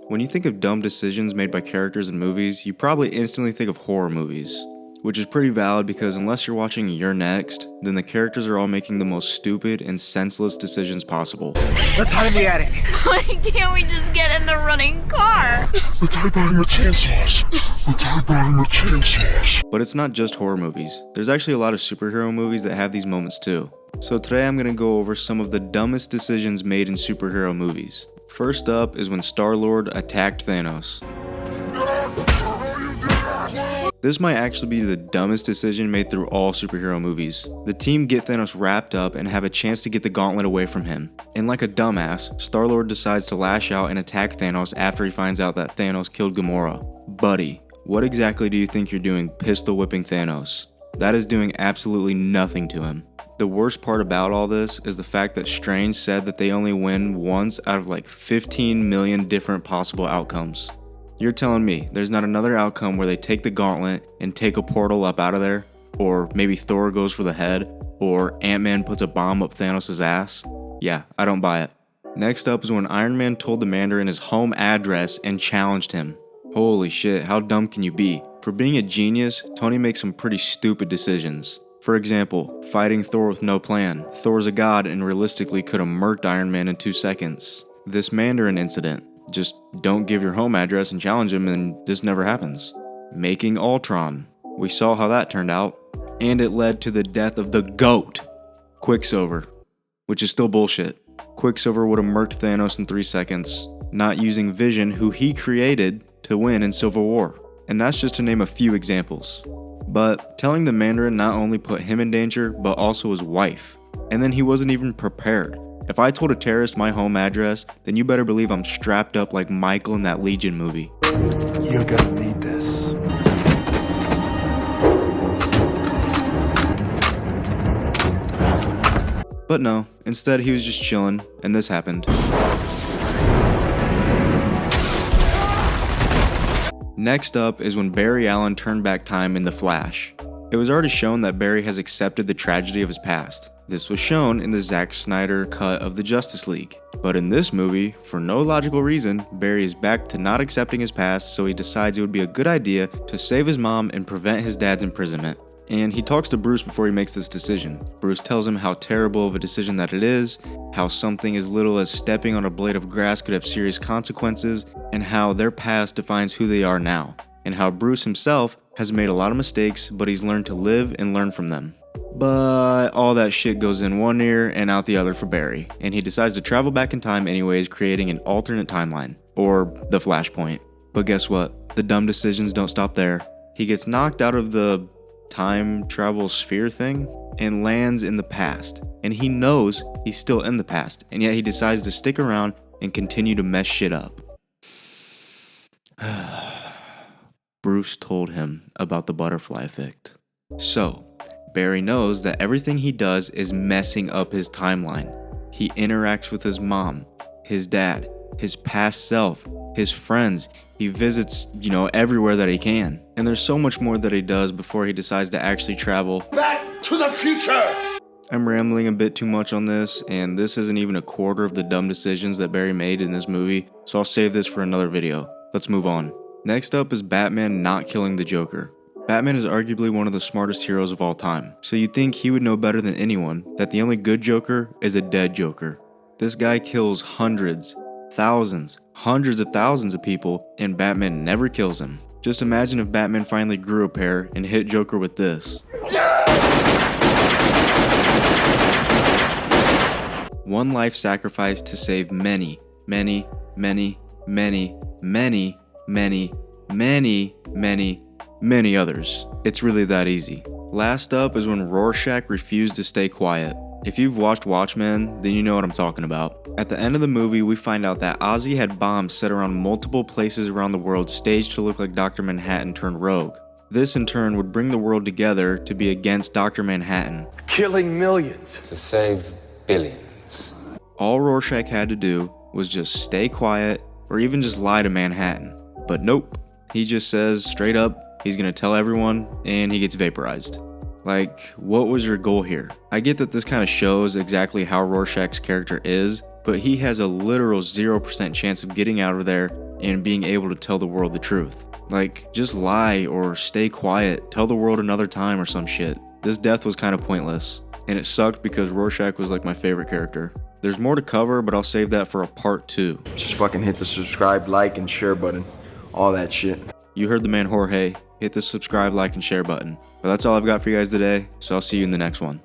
When you think of dumb decisions made by characters in movies, you probably instantly think of horror movies. Which is pretty valid because unless you're watching You're Next, then the characters are all making the most stupid and senseless decisions possible. Let's hide in the attic. Why can't we just get in the running car? Let's hide behind the chainsaws. Let's hide behind the chainsaws. But it's not just horror movies. There's actually a lot of superhero movies that have these moments too. So today I'm going to go over some of the dumbest decisions made in superhero movies. First up is when Star-Lord attacked Thanos. This might actually be the dumbest decision made through all superhero movies. The team get Thanos wrapped up and have a chance to get the gauntlet away from him. And like a dumbass, Star-Lord decides to lash out and attack Thanos after he finds out that Thanos killed Gamora. Buddy, what exactly do you think you're doing pistol whipping Thanos? That is doing absolutely nothing to him. The worst part about all this is the fact that Strange said that they only win once out of like 15 million different possible outcomes. You're telling me there's not another outcome where they take the gauntlet and take a portal up out of there? Or maybe Thor goes for the head? Or Ant-Man puts a bomb up Thanos' ass? Yeah, I don't buy it. Next up is when Iron Man told the Mandarin his home address and challenged him. Holy shit, how dumb can you be? For being a genius, Tony makes some pretty stupid decisions. For example, fighting Thor with no plan. Thor's a god and realistically could have murked Iron Man in 2 seconds. This Mandarin incident. Just don't give your home address and challenge him and this never happens. Making Ultron. We saw how that turned out. And it led to the death of the GOAT, Quicksilver. Which is still bullshit. Quicksilver would have murked Thanos in 3 seconds, not using Vision, who he created, to win in Civil War. And that's just to name a few examples. But telling the Mandarin not only put him in danger, but also his wife. And then he wasn't even prepared. If I told a terrorist my home address, then you better believe I'm strapped up like Michael in that Legion movie. You're gonna need this. But no, instead he was just chilling, and this happened. Next up is when Barry Allen turned back time in The Flash. It was already shown that Barry has accepted the tragedy of his past. This was shown in the Zack Snyder cut of the Justice League. But in this movie, for no logical reason, Barry is back to not accepting his past, so he decides it would be a good idea to save his mom and prevent his dad's imprisonment. And he talks to Bruce before he makes this decision. Bruce tells him how terrible of a decision that it is, how something as little as stepping on a blade of grass could have serious consequences, and how their past defines who they are now, and how Bruce himself has made a lot of mistakes, but he's learned to live and learn from them. But all that shit goes in one ear and out the other for Barry, and he decides to travel back in time anyways, creating an alternate timeline, or the Flashpoint. But guess what? The dumb decisions don't stop there. He gets knocked out of the time travel sphere thing and lands in the past, and he knows he's still in the past, and yet he decides to stick around and continue to mess shit up. Bruce told him about the butterfly effect. So, Barry knows that everything he does is messing up his timeline. He interacts with his mom, his dad, his past self, his friends. He visits, everywhere that he can. And there's so much more that he does before he decides to actually travel Back to the future! I'm rambling a bit too much on this, and this isn't even a quarter of the dumb decisions that Barry made in this movie, so I'll save this for another video. Let's move on. Next up is Batman not killing the Joker. Batman is arguably one of the smartest heroes of all time, so you'd think he would know better than anyone that the only good Joker is a dead Joker. This guy kills hundreds, thousands, hundreds of thousands of people, and Batman never kills him. Just imagine if Batman finally grew a pair and hit Joker with this. One life sacrificed to save many, many, many, many, many, many, many, many, many others. It's really that easy. Last up is when Rorschach refused to stay quiet. If you've watched Watchmen, then you know what I'm talking about. At the end of the movie, we find out that Ozzy had bombs set around multiple places around the world staged to look like Dr. Manhattan turned rogue. This in turn would bring the world together to be against Dr. Manhattan, Killing millions. To save billions. All Rorschach had to do was just stay quiet or even just lie to Manhattan. But nope, he just says straight up he's gonna tell everyone and he gets vaporized. Like, what was your goal here? I get that this kind of shows exactly how Rorschach's character is, but he has a literal 0% chance of getting out of there and being able to tell the world the truth. Like, just lie or stay quiet, tell the world another time or some shit. This death was kind of pointless, and it sucked because Rorschach was like my favorite character. There's more to cover, but I'll save that for a part 2. Just fucking hit the subscribe, like, and share button. All that shit. You heard the man Jorge. Hit the subscribe, like, and share button. But that's all I've got for you guys today, so I'll see you in the next one.